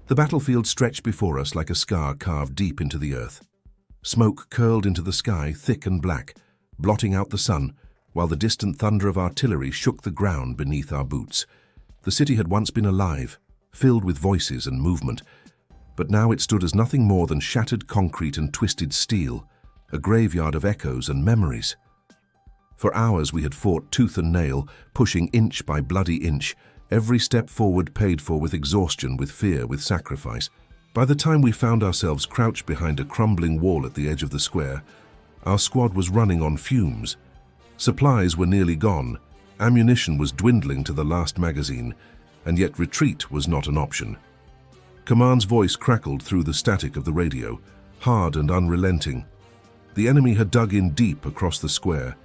The battlefield stretched before us like a scar carved deep into the earth. Smoke curled into the sky, thick and black, blotting out the sun, while the distant thunder of artillery shook the ground beneath our boots. The city had once been alive, filled with voices and movement, but now it stood as nothing more than shattered concrete and twisted steel, a graveyard of echoes and memories. For hours we had fought tooth and nail, pushing inch by bloody inch, every step forward paid for with exhaustion, with fear, with sacrifice. By the time we found ourselves crouched behind a crumbling wall at the edge of the square, our squad was running on fumes. Supplies were nearly gone, ammunition was dwindling to the last magazine, and yet retreat was not an option. Command's voice crackled through the static of the radio, hard and unrelenting. The enemy had dug in deep across the square,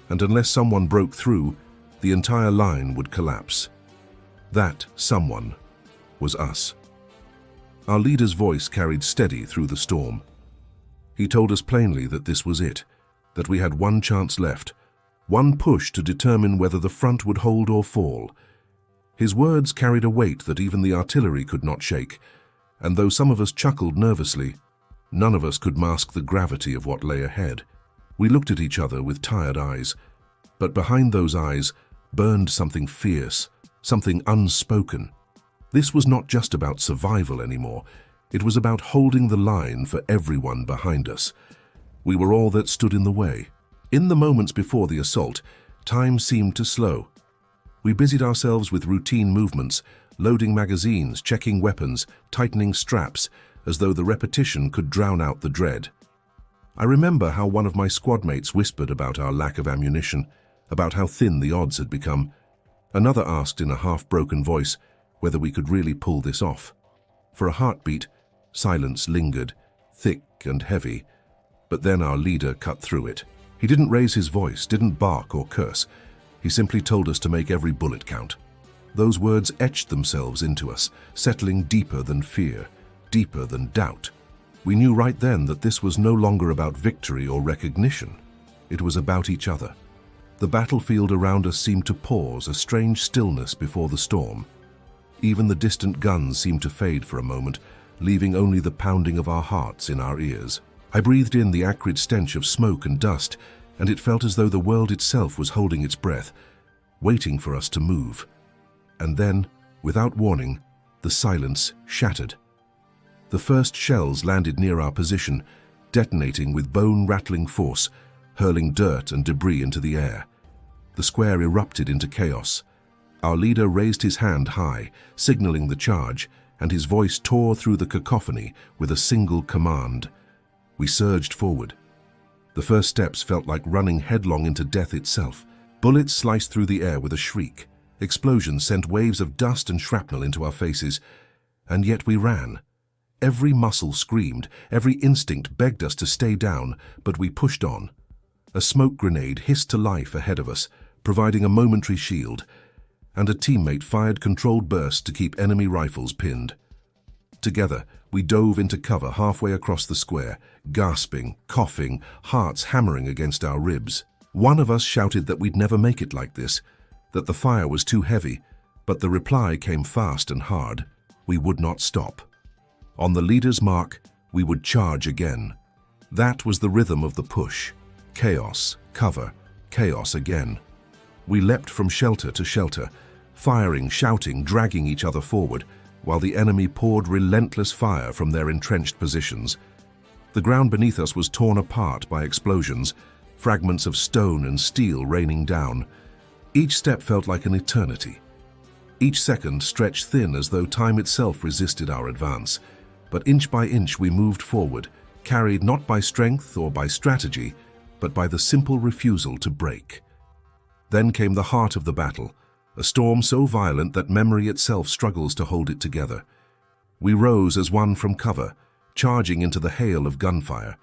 and unless someone broke through, the entire line would collapse. That someone was us. Our leader's voice carried steady through the storm. He told us plainly that this was it, that we had one chance left, one push to determine whether the front would hold or fall. His words carried a weight that even the artillery could not shake, and though some of us chuckled nervously, none of us could mask the gravity of what lay ahead. We looked at each other with tired eyes, but behind those eyes burned something fierce, something unspoken. This was not just about survival anymore. It was about holding the line for everyone behind us. We were all that stood in the way. In the moments before the assault, time seemed to slow. We busied ourselves with routine movements, loading magazines, checking weapons, tightening straps, as though the repetition could drown out the dread. I remember how one of my squad mates whispered about our lack of ammunition, about how thin the odds had become. Another asked in a half-broken voice whether we could really pull this off. For a heartbeat, silence lingered, thick and heavy, but then our leader cut through it. He didn't raise his voice, didn't bark or curse. He simply told us to make every bullet count. Those words etched themselves into us, settling deeper than fear, deeper than doubt. We knew right then that this was no longer about victory or recognition. It was about each other. The battlefield around us seemed to pause, a strange stillness before the storm. Even the distant guns seemed to fade for a moment, leaving only the pounding of our hearts in our ears. I breathed in the acrid stench of smoke and dust, and it felt as though the world itself was holding its breath, waiting for us to move. And then, without warning, the silence shattered. The first shells landed near our position, detonating with bone-rattling force, hurling dirt and debris into the air. The square erupted into chaos. Our leader raised his hand high, signaling the charge, and his voice tore through the cacophony with a single command. We surged forward. The first steps felt like running headlong into death itself. Bullets sliced through the air with a shriek. Explosions sent waves of dust and shrapnel into our faces, and yet we ran. Every muscle screamed, every instinct begged us to stay down, but we pushed on. A smoke grenade hissed to life ahead of us, providing a momentary shield, and a teammate fired controlled bursts to keep enemy rifles pinned. Together, we dove into cover halfway across the square, gasping, coughing, hearts hammering against our ribs. One of us shouted that we'd never make it like this, that the fire was too heavy, but the reply came fast and hard. We would not stop. On the leader's mark, we would charge again. That was the rhythm of the push. Chaos, cover, chaos again. We leapt from shelter to shelter, firing, shouting, dragging each other forward, while the enemy poured relentless fire from their entrenched positions. The ground beneath us was torn apart by explosions, fragments of stone and steel raining down. Each step felt like an eternity. Each second stretched thin as though time itself resisted our advance. But inch by inch we moved forward, carried not by strength or by strategy, but by the simple refusal to break. Then came the heart of the battle, a storm so violent that memory itself struggles to hold it together. We rose as one from cover, charging into the hail of gunfire.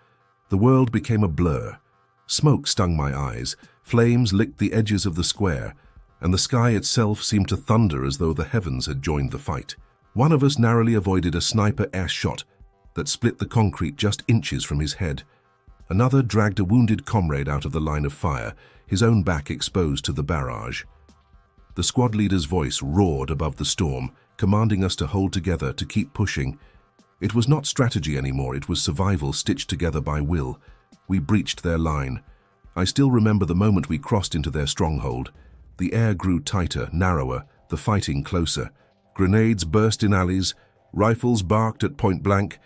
The world became a blur. Smoke stung my eyes, flames licked the edges of the square, and the sky itself seemed to thunder as though the heavens had joined the fight. One of us narrowly avoided a sniper air shot that split the concrete just inches from his head. Another dragged a wounded comrade out of the line of fire, his own back exposed to the barrage. The squad leader's voice roared above the storm, commanding us to hold together, to keep pushing. It was not strategy anymore, it was survival stitched together by will. We breached their line. I still remember the moment we crossed into their stronghold. The air grew tighter, narrower, the fighting closer. Grenades burst in alleys, rifles barked at point blank,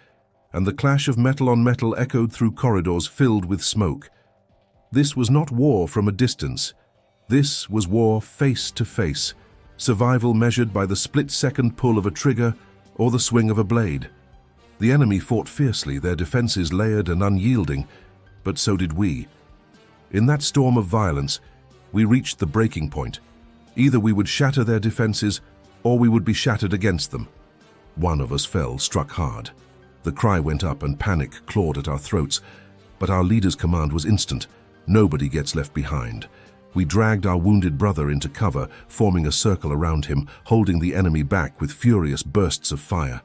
and the clash of metal on metal echoed through corridors filled with smoke. This was not war from a distance. This was war face to face, survival measured by the split-second pull of a trigger or the swing of a blade. The enemy fought fiercely, their defenses layered and unyielding, but so did we. In that storm of violence, we reached the breaking point. Either we would shatter their defenses, or we would be shattered against them. One of us fell, struck hard. The cry went up and panic clawed at our throats, but our leader's command was instant. Nobody gets left behind. We dragged our wounded brother into cover, forming a circle around him, holding the enemy back with furious bursts of fire.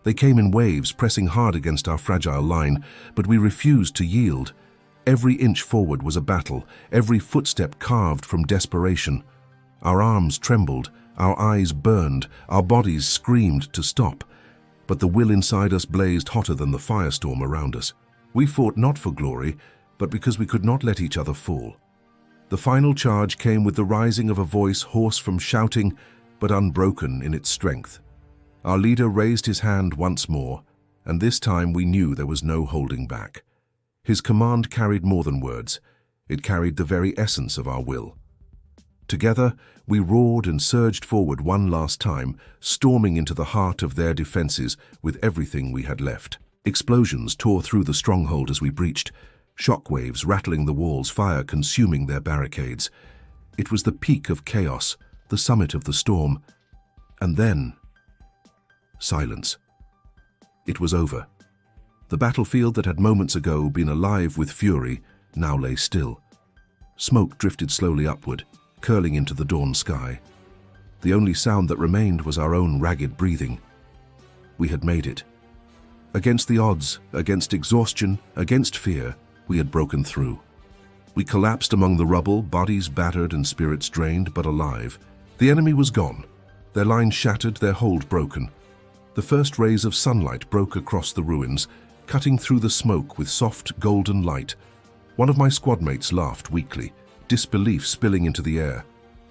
They came in waves, pressing hard against our fragile line, but we refused to yield. Every inch forward was a battle, every footstep carved from desperation. Our arms trembled, our eyes burned, our bodies screamed to stop. But the will inside us blazed hotter than the firestorm around us. We fought not for glory, but because we could not let each other fall. The final charge came with the rising of a voice hoarse from shouting, but unbroken in its strength. Our leader raised his hand once more, and this time we knew there was no holding back. His command carried more than words. It carried the very essence of our will. Together, we roared and surged forward one last time, storming into the heart of their defenses with everything we had left. Explosions tore through the stronghold as we breached, shockwaves rattling the walls, fire consuming their barricades. It was the peak of chaos, the summit of the storm. And then, silence. It was over. The battlefield that had moments ago been alive with fury now lay still. Smoke drifted slowly upward, curling into the dawn sky. The only sound that remained was our own ragged breathing. We had made it. Against the odds, against exhaustion, against fear, we had broken through. We collapsed among the rubble, bodies battered and spirits drained, but alive. The enemy was gone, their line shattered, their hold broken. The first rays of sunlight broke across the ruins, cutting through the smoke with soft golden light. One of my squadmates laughed weakly, disbelief spilling into the air.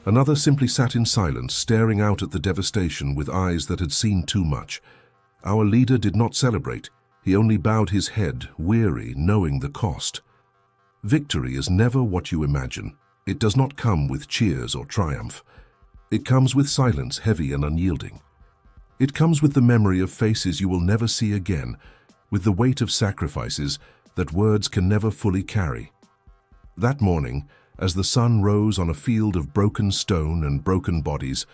Another simply sat in silence, staring out at the devastation with eyes that had seen too much. Our leader did not celebrate. He only bowed his head, weary, knowing the cost. Victory is never what you imagine. It does not come with cheers or triumph. It comes with silence, heavy and unyielding. It comes with the memory of faces you will never see again, with the weight of sacrifices that words can never fully carry. That morning, as the sun rose on a field of broken stone and broken bodies,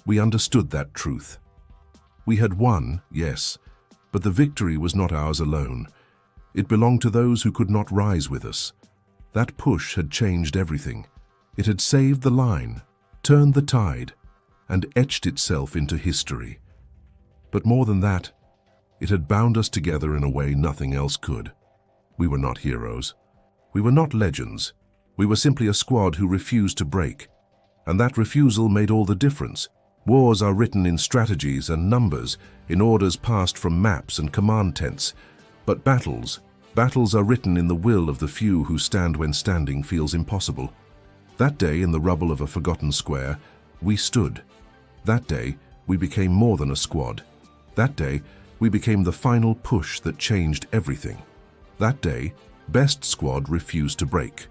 we understood that truth. We had won, yes, but the victory was not ours alone. It belonged to those who could not rise with us. That push had changed everything. It had saved the line, turned the tide, and etched itself into history. But more than that, it had bound us together in a way nothing else could. We were not heroes. We were not legends. We were simply a squad who refused to break. And that refusal made all the difference. Wars are written in strategies and numbers, in orders passed from maps and command tents. But battles are written in the will of the few who stand when standing feels impossible. That day, in the rubble of a forgotten square, we stood. That day, we became more than a squad. That day, we became the final push that changed everything. That day, Best Squad refused to break.